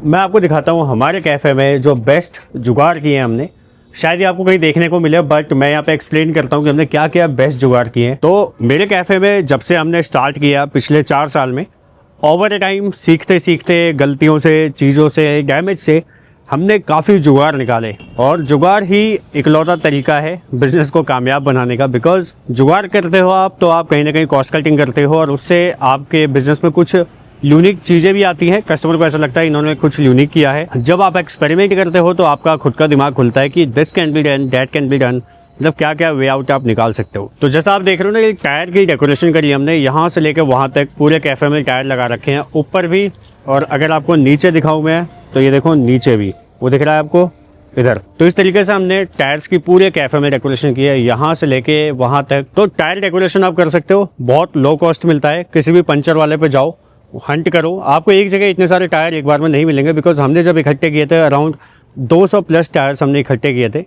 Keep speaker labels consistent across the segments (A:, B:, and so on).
A: मैं आपको दिखाता हूँ हमारे कैफ़े में जो बेस्ट जुगाड़ किए हैं हमने। शायद ये आपको कहीं देखने को मिले, बट मैं यहाँ पे एक्सप्लेन करता हूँ कि हमने क्या क्या बेस्ट जुगाड़ किए हैं। तो मेरे कैफ़े में जब से हमने स्टार्ट किया पिछले 4 साल में, ओवर टाइम सीखते सीखते गलतियों से, चीज़ों से, डैमेज से हमने काफ़ी जुगाड़ निकाले। और जुगाड़ ही इकलौता तरीका है बिज़नेस को कामयाब बनाने का। बिकॉज जुगाड़ करते हो आप तो आप कहीं ना कहीं कॉस्ट कटिंग करते हो और उससे आपके बिज़नेस में कुछ यूनिक चीज़ें भी आती हैं। कस्टमर को ऐसा लगता है इन्होंने कुछ यूनिक किया है। जब आप एक्सपेरिमेंट करते हो तो आपका खुद का दिमाग खुलता है कि this can be done, that can be done, मतलब क्या क्या वे आउट आप निकाल सकते हो। तो जैसा आप देख रहे हो ना, ये टायर की डेकोरेशन करी हमने, यहाँ से लेकर वहाँ तक पूरे कैफ़े में टायर लगा रखे हैं, ऊपर भी। और अगर आपको नीचे दिखाऊँ मैं तो ये देखो नीचे भी वो दिख रहा है आपको इधर। तो इस तरीके से हमने टायर्स की पूरे कैफ़े में डेकोरेशन की है, यहाँ से लेके वहाँ तक। तो टायर डेकोरेशन आप कर सकते हो, बहुत लो कॉस्ट मिलता है। किसी भी पंचर वाले पे जाओ, हंट करो, आपको एक जगह इतने सारे टायर एक बार में नहीं मिलेंगे। बिकॉज हमने जब इकट्ठे किए थे अराउंड 200 प्लस टायर्स हमने इकट्ठे किए थे,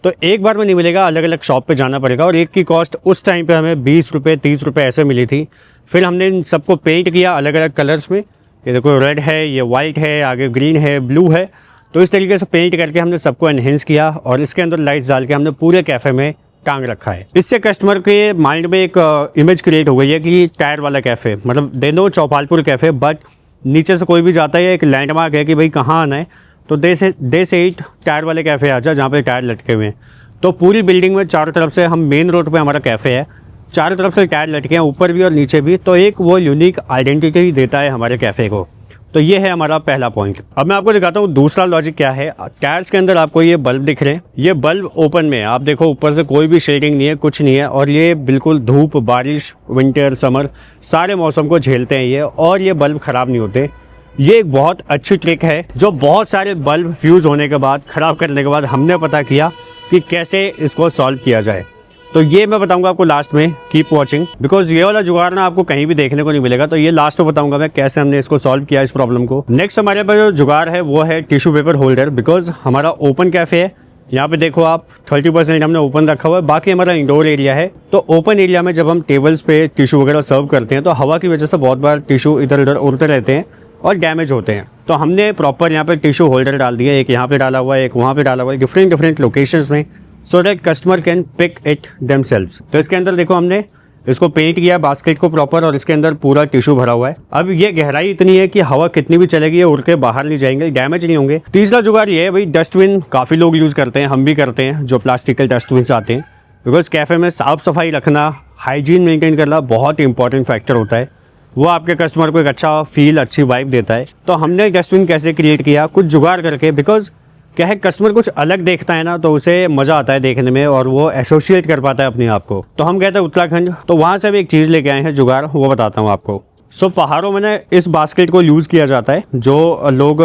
A: तो एक बार में नहीं मिलेगा, अलग अलग शॉप पे जाना पड़ेगा। और एक की कॉस्ट उस टाइम पे हमें 20 रुपये 30 रुपये ऐसे मिली थी। फिर हमने इन सबको पेंट किया अलग अलग कलर्स में। ये देखो रेड है, ये वाइट है, आगे ग्रीन है, ब्लू है। तो इस तरीके से पेंट करके हमने सबको एनहेंस किया और इसके अंदर लाइट्स डाल के हमने पूरे कैफ़े में टांग रखा है। इससे कस्टमर के माइंड में एक इमेज क्रिएट हो गई है कि टायर वाला कैफ़े, मतलब दे नो चौपालपुर कैफ़े, बट नीचे से कोई भी जाता है, एक लैंडमार्क है कि भाई कहाँ आना है, तो दे से इट टायर वाले कैफ़े आ जा, जहाँ पे टायर लटके हुए हैं। तो पूरी बिल्डिंग में चारों तरफ से, हम मेन रोड पे हमारा कैफ़े है, चारों तरफ से टायर लटके हैं, ऊपर भी और नीचे भी। तो एक वो यूनिक आइडेंटिटी देता है हमारे कैफ़े को। तो ये है हमारा पहला पॉइंट। अब मैं आपको दिखाता हूँ दूसरा लॉजिक क्या है। टायर्स के अंदर आपको ये बल्ब दिख रहे हैं, ये बल्ब ओपन में है। आप देखो ऊपर से कोई भी शेडिंग नहीं है, कुछ नहीं है, और ये बिल्कुल धूप, बारिश, विंटर, समर सारे मौसम को झेलते हैं ये, और ये बल्ब ख़राब नहीं होते। ये एक बहुत अच्छी ट्रिक है जो बहुत सारे बल्ब फ्यूज़ होने के बाद, ख़राब करने के बाद हमने पता किया कि कैसे इसको सॉल्व किया जाए। तो ये मैं बताऊंगा आपको लास्ट में, कीप वॉचिंग, बिकॉज ये वाला जुगाड़ ना आपको कहीं भी देखने को नहीं मिलेगा। तो ये लास्ट में बताऊंगा मैं कैसे हमने इसको सॉल्व किया इस प्रॉब्लम को। नेक्स्ट हमारे पास जो जुगाड़ है वो है टिश्यू पेपर होल्डर। बिकॉज हमारा ओपन कैफ़े है, यहाँ पे देखो आप 30% हमने ओपन रखा हुआ है, बाकी हमारा इंडोर एरिया है। तो ओपन एरिया में जब हम टेबल्स पे टिश्यू वगैरह सर्व करते हैं तो हवा की वजह से बहुत बार टिश्यू इधर उधर उड़ते रहते हैं और डैमेज होते हैं। तो हमने प्रॉपर यहाँ पे टिश्यू होल्डर डाल दिया, एक यहाँ पे डाला हुआ है, एक वहाँ पे डाला हुआ है, डिफरेंट लोकेशंस में, so that customer can pick it themselves. तो इसके अंदर देखो हमने इसको पेंट किया बास्केट को प्रॉपर, और इसके अंदर पूरा टिश्यू भरा हुआ है। अब ये गहराई इतनी है कि हवा कितनी भी चलेगी ये उड़ के बाहर नहीं जाएंगे, डैमेज नहीं होंगे। तीसरा जुगाड़ ये है भाई, डस्टबिन काफ़ी लोग यूज़ करते हैं, हम भी करते हैं, जो प्लास्टिक के डस्टबिन आते हैं। बिकॉज कैफ़े में साफ़ सफाई रखना, हाइजीन मेंटेन करना बहुत इंपॉर्टेंट फैक्टर होता है। वो आपके कस्टमर को एक अच्छा फील, अच्छी वाइब देता है। तो हमने डस्टबिन कैसे क्रिएट किया, कुछ जुगाड़ करके। बिकॉज क्या है, कस्टमर कुछ अलग देखता है ना, तो उसे मज़ा आता है देखने में और वो एसोसिएट कर पाता है अपने आप को। तो हम गए थे उत्तराखंड, तो वहाँ से भी एक चीज़ लेके आए हैं जुगाड़, वो बताता हूँ आपको। सो पहाड़ों में ना इस बास्केट को यूज़ किया जाता है। जो लोग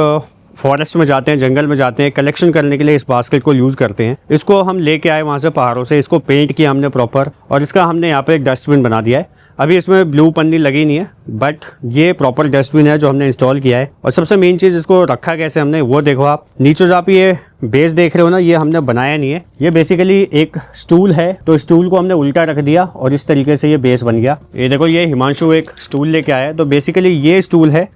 A: फॉरेस्ट में जाते हैं, जंगल में जाते हैं, कलेक्शन करने के लिए इस बास्केट को यूज़ करते हैं। इसको हम लेके आए वहाँ से पहाड़ों से, इसको पेंट किया हमने प्रॉपर, और इसका हमने यहाँ पे एक डस्टबिन बना दिया है। अभी इसमें ब्लू पन्नी लगी नहीं है, बट ये प्रॉपर डस्टबिन है जो हमने इंस्टॉल किया है। और सबसे मेन चीज़, इसको रखा कैसे हमने वो देखो आप नीचे। जो आप ये बेस देख रहे हो ना, ये हमने बनाया नहीं है, ये बेसिकली एक स्टूल है। तो स्टूल को हमने उल्टा रख दिया और इस तरीके से ये बेस बन गया। ये देखो, ये हिमांशु एक स्टूल लेके आया है। तो बेसिकली ये स्टूल है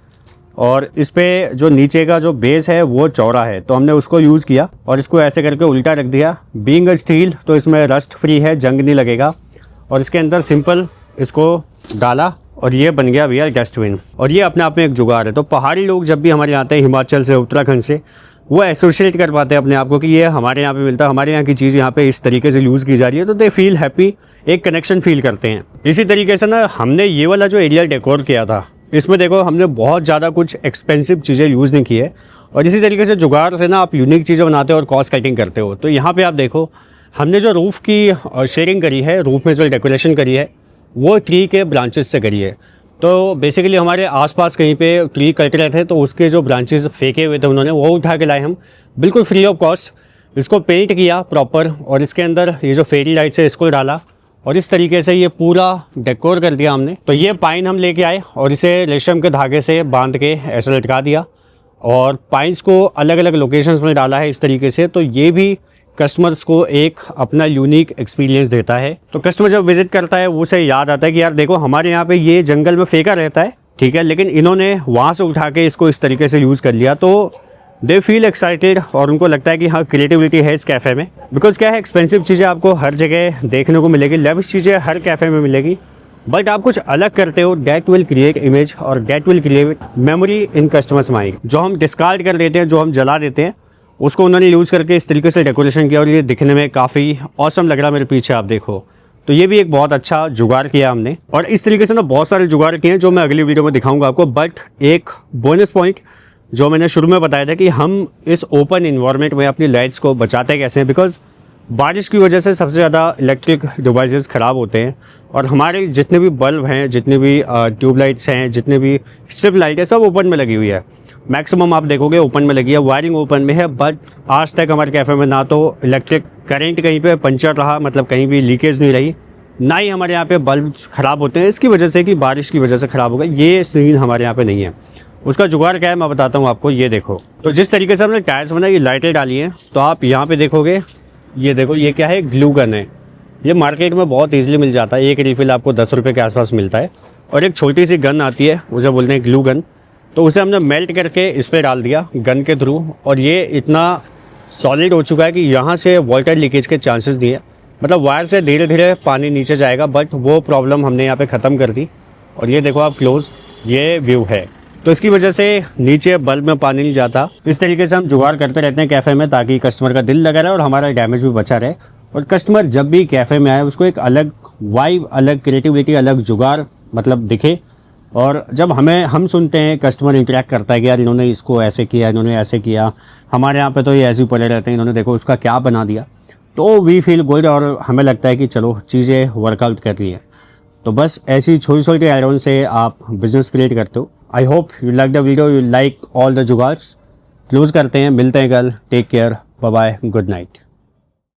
A: और इस पे जो नीचे का जो बेस है वो चौड़ा है, तो हमने उसको यूज़ किया और इसको ऐसे करके उल्टा रख दिया। बीइंग अ स्टील तो इसमें रस्ट फ्री है, जंग नहीं लगेगा। और इसके अंदर सिंपल इसको डाला और ये बन गया भैया डस्टबिन। और ये अपने आप में एक जुगाड़ है। तो पहाड़ी लोग जब भी हमारे यहाँ आते हैं, हिमाचल से, उत्तराखंड से, वो एसोसिएट कर पाते हैं अपने आप को कि ये हमारे यहाँ पे मिलता है, हमारे यहाँ की चीज़ यहाँ पे इस तरीके से यूज़ की जा रही है। तो दे फील हैप्पी, एक कनेक्शन फील करते हैं। इसी तरीके से ना हमने ये वाला जो एरिया डेकोर किया था, इसमें देखो हमने बहुत ज़्यादा कुछ एक्सपेंसिव चीज़ें यूज़ नहीं की है। और इसी तरीके से जुगाड़ से ना आप यूनिक चीज़ें बनाते हो और कॉस्ट कटिंग करते हो। तो यहाँ पे आप देखो, हमने जो रूफ़ की शेडिंग करी है, रूफ़ में जो डेकोरेशन करी है, वो ट्री के ब्रांचेस से करी है। तो बेसिकली हमारे आसपास कहीं पे ट्री कट रहे थे, तो उसके जो ब्रांचेस फेंके हुए थे उन्होंने, वो उठा के लाए हम, बिल्कुल फ्री ऑफ कॉस्ट। इसको पेंट किया प्रॉपर और इसके अंदर ये जो फेरी लाइट्स है इसको डाला और इस तरीके से ये पूरा डेकोर कर दिया हमने। तो ये पाइन हम लेके आए और इसे रेशम के धागे से बांध के ऐसे लटका दिया और पाइन्स को अलग अलग लोकेशंस में डाला है इस तरीके से। तो ये भी कस्टमर्स को एक अपना यूनिक एक्सपीरियंस देता है। तो कस्टमर जब विजिट करता है, उसे याद आता है कि यार देखो, हमारे यहाँ पे ये जंगल में फेंका रहता है, ठीक है, लेकिन इन्होंने वहाँ से उठा के इसको इस तरीके से यूज़ कर लिया, तो दे फील एक्साइटेड और उनको लगता है कि हाँ क्रिएटिविटी है इस कैफ़े में। बिकॉज क्या है, एक्सपेंसिव चीज़ें आपको हर जगह देखने को मिलेगी, लेविश चीज़ें हर कैफ़े में मिलेगी, बट आप कुछ अलग करते हो, डेट विल क्रिएट इमेज और that will create memory in customers mind. जो हम डिस्कार्ड कर देते हैं, जो हम जला देते हैं, उसको उन्होंने यूज़ करके इस तरीके से डेकोरेशन किया और ये दिखने में काफ़ी ऑसम लग रहा मेरे पीछे आप देखो। तो ये भी एक बहुत अच्छा जुगाड़ किया हमने, और इस तरीके से ना बहुत सारे जुगाड़ किए हैं जो मैं अगली वीडियो में दिखाऊंगा आपको। बट एक बोनस पॉइंट जो मैंने शुरू में बताया था कि हम इस ओपन इन्वायरमेंट में अपनी लाइट्स को बचाते कैसे हैं, बिकॉज बारिश की वजह से सबसे ज़्यादा इलेक्ट्रिक डिवाइसेस ख़राब होते हैं, और हमारे जितने भी बल्ब हैं, जितने भी ट्यूबलाइट्स हैं, जितने भी स्ट्रिप लाइट है, सब ओपन में लगी हुई है। मैक्सिमम आप देखोगे ओपन में लगी है, वायरिंग ओपन में है। बट आज तक हमारे कैफ़े में ना तो इलेक्ट्रिक करंट कहीं पे पंचर रहा, मतलब कहीं भी लीकेज नहीं रही, ना ही हमारे यहाँ पे बल्ब ख़राब होते हैं इसकी वजह से कि बारिश की वजह से ख़राब हो गए, ये सीन हमारे यहाँ पे नहीं है। उसका जुगाड़ क्या है मैं बताता हूँ आपको। ये देखो, तो जिस तरीके से हमने टायर्स बनाई, ये लाइटें डाली हैं, तो आप यहाँ पे देखोगे, ये देखो ये क्या है, ग्लू गन है। ये मार्केट में बहुत ईजिली मिल जाता है, एक रिफ़िल आपको 10 रुपये के आसपास मिलता है, और एक छोटी सी गन आती है, उसे बोलते हैं ग्लू गन। तो उसे हमने मेल्ट करके इस पर डाल दिया गन के थ्रू, और ये इतना सॉलिड हो चुका है कि यहाँ से वाटर लीकेज के चांसेस नहीं है। मतलब वायर से धीरे धीरे पानी नीचे जाएगा, बट वो प्रॉब्लम हमने यहाँ पे ख़त्म कर दी। और ये देखो आप क्लोज, ये व्यू है, तो इसकी वजह से नीचे बल्ब में पानी नहीं जाता। इस तरीके से हम जुगाड़ करते रहते हैं कैफ़े में, ताकि कस्टमर का दिल लगा रहे और हमारा डैमेज भी बचा रहे, और कस्टमर जब भी कैफ़े में आए उसको एक अलग वाइब, अलग क्रिएटिविटी, अलग जुगाड़ मतलब दिखे। और जब हम सुनते हैं, कस्टमर इंटरेक्ट करता है कि यार इन्होंने इसको ऐसे किया, इन्होंने ऐसे किया, हमारे यहाँ पे तो ये ऐसे ही पड़े रहते हैं, इन्होंने देखो उसका क्या बना दिया, तो वी फील गुड और हमें लगता है कि चलो चीज़ें वर्कआउट कर रही हैं। तो बस ऐसी छोटी छोटी ऐड ऑन से आप बिजनेस क्रिएट करते हो। I hope you like the video, you like all the जुगाड्स। क्लोज करते हैं, मिलते हैं कल। Take care, bye bye, good night.